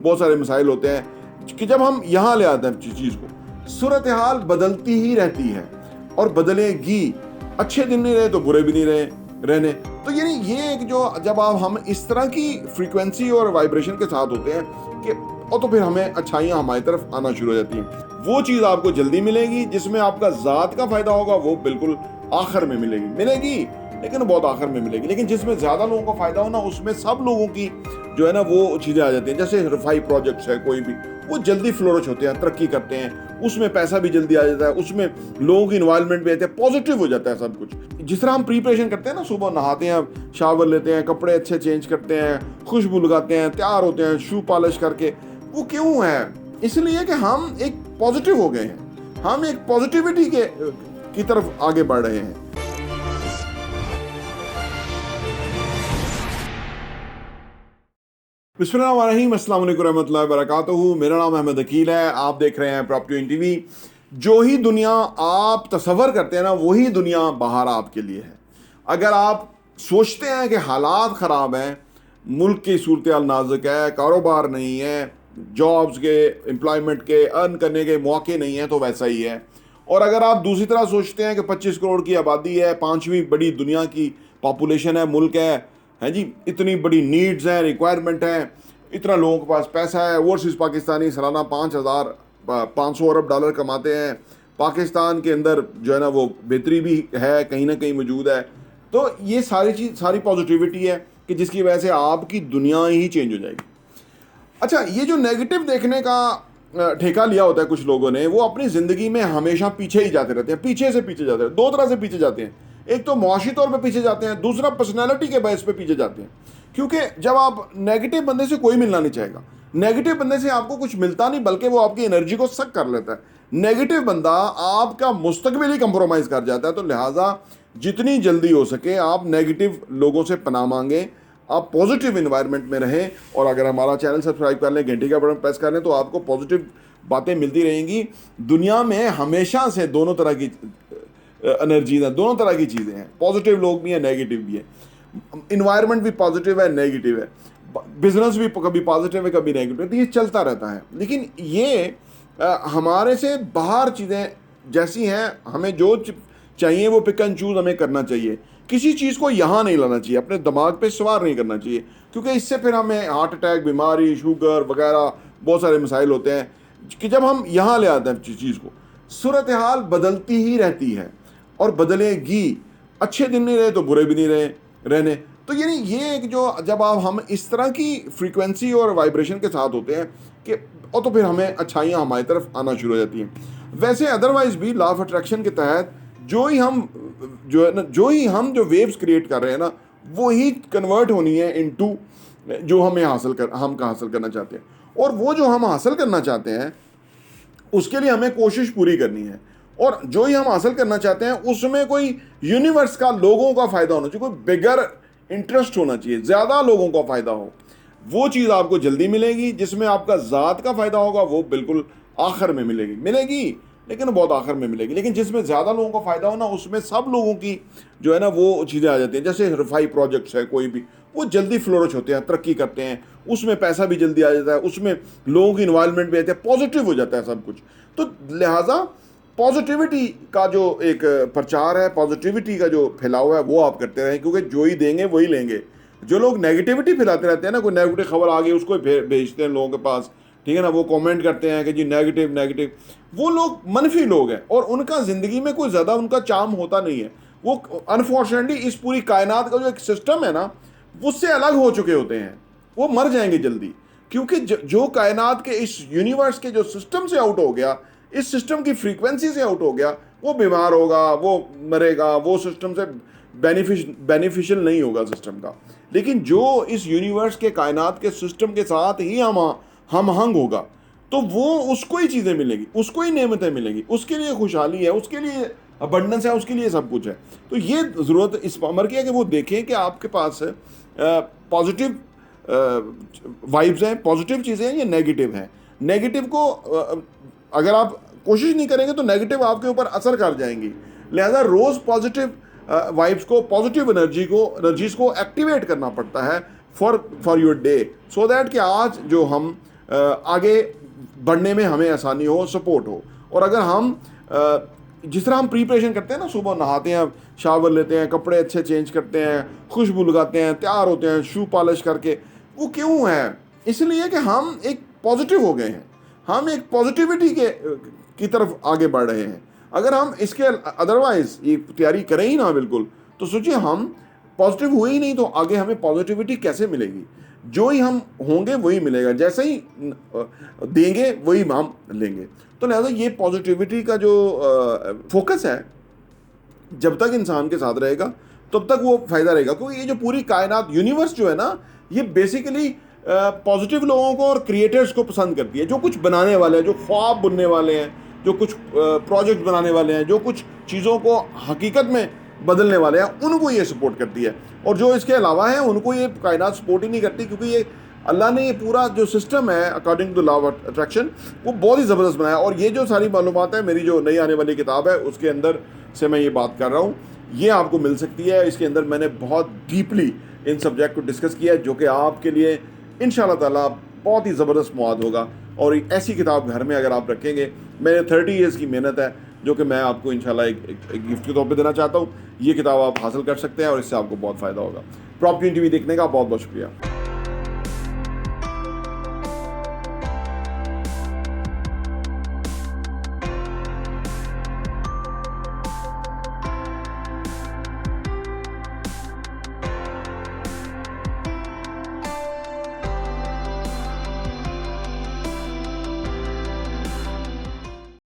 बहुत सारे मसाइल होते हैं कि जब हम यहाँ ले आते हैं चीज़ को, सूरत हाल बदलती ही रहती है और बदलेगी। अच्छे दिन नहीं रहे तो बुरे भी नहीं रहे रहने। तो यानी ये एक जो जब हम इस तरह की फ्रीक्वेंसी और वाइब्रेशन के साथ होते हैं कि और तो फिर हमें अच्छाइयाँ हमारी तरफ आना शुरू हो जाती हैं। वो चीज़ आपको जल्दी मिलेगी, जिसमें आपका ज़ात का फ़ायदा होगा वो बिल्कुल आखिर में मिलेगी, लेकिन बहुत आखिर में मिलेगी। लेकिन जिसमें ज़्यादा लोगों को फ़ायदा हो ना, उसमें सब लोगों की जो है ना वो चीज़ें आ जाती हैं। जैसे रिफाई प्रोजेक्ट्स है, कोई भी वो जल्दी फ्लोरिश होते हैं, तरक्की करते हैं, उसमें पैसा भी जल्दी आ जाता है, उसमें लोगों की इन्वायरमेंट भी आते हैं, पॉजिटिव हो जाता है सब कुछ। जिस तरह हम प्रिपरेशन करते हैं ना, सुबह नहाते हैं, शावर लेते हैं, कपड़े अच्छे चेंज करते हैं, खुशबू लगाते हैं, तैयार होते हैं शू पॉलिश करके, वो क्यों है? इसलिए कि हम एक पॉजिटिव हो गए हैं, हम एक पॉजिटिविटी की तरफ आगे बढ़ रहे हैं। बिस्मिल्लाहिर्रहमानिर्रहीम, अस्सलाम वालेकुम रहमतुल्लाहि व बरकातुहू। मेरा नाम अहमद अकील है, आप देख रहे हैं प्रॉपर्टी टीवी। जो ही दुनिया आप तसव्वुर करते हैं ना, वही दुनिया बाहर आपके लिए है। अगर आप सोचते हैं कि हालात ख़राब हैं, मुल्क की सूरत हाल नाजुक है, कारोबार नहीं है, जॉब्स के, एम्प्लॉयमेंट के, अर्न करने के मौके नहीं हैं, तो वैसा ही है। और अगर आप दूसरी तरह सोचते हैं कि 25 करोड़ की आबादी है, 5वीं बड़ी दुनिया की पॉपुलेशन है, मुल्क है जी, इतनी बड़ी नीड्स हैं, रिक्वायरमेंट है, इतना लोगों के पास पैसा है, ओवरसीज़ पाकिस्तानी सालाना 5,500 अरब डॉलर कमाते हैं, पाकिस्तान के अंदर जो है ना वो बेहतरी भी है, कहीं ना कहीं मौजूद है। तो ये सारी पॉजिटिविटी है कि जिसकी वजह से आपकी दुनिया ही चेंज हो जाएगी। अच्छा, ये जो नेगेटिव देखने का ठेका लिया होता है कुछ लोगों ने, वो अपनी ज़िंदगी में हमेशा पीछे ही जाते रहते हैं, पीछे जाते हैं। दो तरह से पीछे जाते हैं, एक तो मुआशी तौर पे पीछे जाते हैं, दूसरा पर्सनैलिटी के बेस पे पीछे जाते हैं। क्योंकि जब आप नेगेटिव बंदे से कोई मिलना नहीं चाहेगा, नेगेटिव बंदे से आपको कुछ मिलता नहीं, बल्कि वो आपकी एनर्जी को सक कर लेता है। नेगेटिव बंदा आपका मुस्तकबिल ही कंप्रोमाइज़ कर जाता है। तो लिहाजा जितनी जल्दी हो सके आप नेगेटिव लोगों से पनाह मांगें, आप पॉजिटिव इन्वायरमेंट में रहें। और अगर हमारा चैनल सब्सक्राइब कर लें, घंटी का बटन प्रेस कर लें, तो आपको पॉजिटिव बातें मिलती रहेंगी। दुनिया में हमेशा से दोनों तरह की एनर्जीज हैं, दोनों तरह की चीज़ें हैं, पॉजिटिव लोग भी हैं, नेगेटिव भी हैं। इन्वायरमेंट भी पॉजिटिव है, नेगेटिव है, बिजनेस भी कभी पॉजिटिव है, कभी नेगेटिव है, तो ये चलता रहता है। लेकिन ये हमारे से बाहर चीज़ें जैसी हैं, हमें जो चाहिए वो पिक एंड चूज़ हमें करना चाहिए। किसी चीज़ को यहाँ नहीं लाना चाहिए, अपने दिमाग पे सवार नहीं करना चाहिए, क्योंकि इससे फिर हमें हार्ट अटैक, बीमारी, शुगर वगैरह बहुत सारे मसाइल होते हैं कि जब हम यहाँ ले आते हैं चीज़ को। सूरत हाल बदलती ही रहती है और बदलेगी। अच्छे दिन नहीं रहे तो बुरे भी नहीं रहने। तो यानी ये एक जो जब हम इस तरह की फ्रीक्वेंसी और वाइब्रेशन के साथ होते हैं कि और तो फिर हमें अच्छाइयाँ हमारी तरफ आना शुरू हो जाती हैं। वैसे अदरवाइज भी लॉ ऑफ अट्रैक्शन के तहत जो ही हम जो वेव्स क्रिएट कर रहे हैं ना, वो ही कन्वर्ट होनी है इनटू जो हम हासिल करना चाहते हैं। और वो जो हम हासिल करना चाहते हैं उसके लिए हमें कोशिश पूरी करनी है। और जो ही हम हासिल करना चाहते हैं उसमें कोई यूनिवर्स का, लोगों का फ़ायदा होना चाहिए, कोई बिगर इंटरेस्ट होना चाहिए, ज़्यादा लोगों का फ़ायदा हो। वो चीज़ आपको जल्दी मिलेगी, जिसमें आपका ज़ात का फ़ायदा होगा वो बिल्कुल आखिर में मिलेगी, लेकिन बहुत आखिर में मिलेगी। लेकिन जिसमें ज़्यादा लोगों का फ़ायदा हो ना, उसमें सब लोगों की जो है ना वो चीज़ें आ जाती हैं। जैसे रिफाई प्रोजेक्ट्स है, कोई भी वो जल्दी फ्लोरिश होते हैं, तरक्की करते हैं, उसमें पैसा भी जल्दी आ जाता है, उसमें लोगों की इन्वायरमेंट भी आती है, पॉजिटिव हो जाता है सब कुछ। तो लिहाजा पॉजिटिविटी का जो एक प्रचार है, पॉजिटिविटी का जो फैलाव है, वो आप करते रहें, क्योंकि जो ही देंगे वही लेंगे। जो लोग नेगेटिविटी फैलाते रहते हैं ना, कोई नेगेटिव खबर आ गई उसको भेजते हैं लोगों के पास, ठीक है ना, वो कमेंट करते हैं कि जी नेगेटिव, वो लोग मनफी लोग हैं और उनका ज़िंदगी में कोई ज़्यादा उनका चार्म होता नहीं है। वो अनफॉर्चुनेटली इस पूरी कायनात का जो एक सिस्टम है ना, उससे अलग हो चुके होते हैं, वो मर जाएंगे जल्दी। क्योंकि जो कायनात के इस यूनिवर्स के जो सिस्टम से आउट हो गया, इस सिस्टम की फ्रीक्वेंसी से आउट हो गया, वो बीमार होगा, वो मरेगा, वो सिस्टम से बेनिफिशियल नहीं होगा सिस्टम का। लेकिन जो इस यूनिवर्स के, कायनात के सिस्टम के साथ ही हम हंग होगा, तो वो उसको ही चीज़ें मिलेंगी, उसको ही नेमतें मिलेंगी, उसके लिए खुशहाली है, उसके लिए अबंडेंस है, उसके लिए सब कुछ है। तो ये ज़रूरत इस अमर की है कि वो देखें कि आपके पास पॉजिटिव वाइब्स हैं, पॉजिटिव चीज़ें हैं या नेगेटिव हैं। नेगेटिव को अगर आप कोशिश नहीं करेंगे तो नेगेटिव आपके ऊपर असर कर जाएंगी। लिहाजा रोज़ पॉजिटिव वाइब्स को, पॉजिटिव एनर्जीज़ को एक्टिवेट करना पड़ता है for your day, so that कि आज जो हम आगे बढ़ने में हमें आसानी हो, सपोर्ट हो। और अगर हम जिस तरह हम प्रिपरेशन करते हैं ना, सुबह नहाते हैं, शावर लेते हैं, कपड़े अच्छे चेंज करते हैं, खुशबू लगाते हैं, तैयार होते हैं, शू पॉलिश करके, वो क्यों है? इसलिए कि हम एक पॉजिटिव हो गए हैं, हम एक पॉजिटिविटी की तरफ आगे बढ़ रहे हैं। अगर हम इसके अदरवाइज ये तैयारी करें ही ना बिल्कुल, तो सोचिए हम पॉजिटिव हुए ही नहीं तो आगे हमें पॉजिटिविटी कैसे मिलेगी? जो ही हम होंगे वही मिलेगा, जैसे ही देंगे वही हम लेंगे। तो लिहाजा ये पॉजिटिविटी का जो फोकस है, जब तक इंसान के साथ रहेगा तब तक वो फायदा रहेगा। क्योंकि ये जो पूरी कायनात, यूनिवर्स जो है ना, ये बेसिकली पॉजिटिव लोगों को और क्रिएटर्स को पसंद करती है, जो कुछ बनाने वाले हैं, जो ख्वाब बुनने वाले हैं, जो कुछ प्रोजेक्ट बनाने वाले हैं, जो कुछ चीज़ों को हकीकत में बदलने वाले हैं, उनको ये सपोर्ट करती है। और जो इसके अलावा है उनको ये कायनात सपोर्ट ही नहीं करती, क्योंकि ये अल्लाह ने ये पूरा जो सिस्टम है according to law of attraction, वो बहुत ही ज़बरदस्त बनाया। और ये जो सारी मालूमात है, मेरी जो नई आने वाली किताब है उसके अंदर से मैं ये बात कर रहा हूँ, ये आपको मिल सकती है। इसके अंदर मैंने बहुत डीपली इन सब्जेक्ट को डिस्कस किया है, जो कि आपके लिए इंशाल्लाह ताला बहुत ही ज़बरदस्त मौद होगा। और ऐसी किताब घर में अगर आप रखेंगे, मेरे 30 ईयर्स की मेहनत है, जो कि मैं आपको इंशाल्लाह एक गिफ्ट के तौर पे देना चाहता हूँ। ये किताब आप हासिल कर सकते हैं और इससे आपको बहुत फ़ायदा होगा। प्रॉपर्टी टीवी देखने का बहुत बहुत शुक्रिया।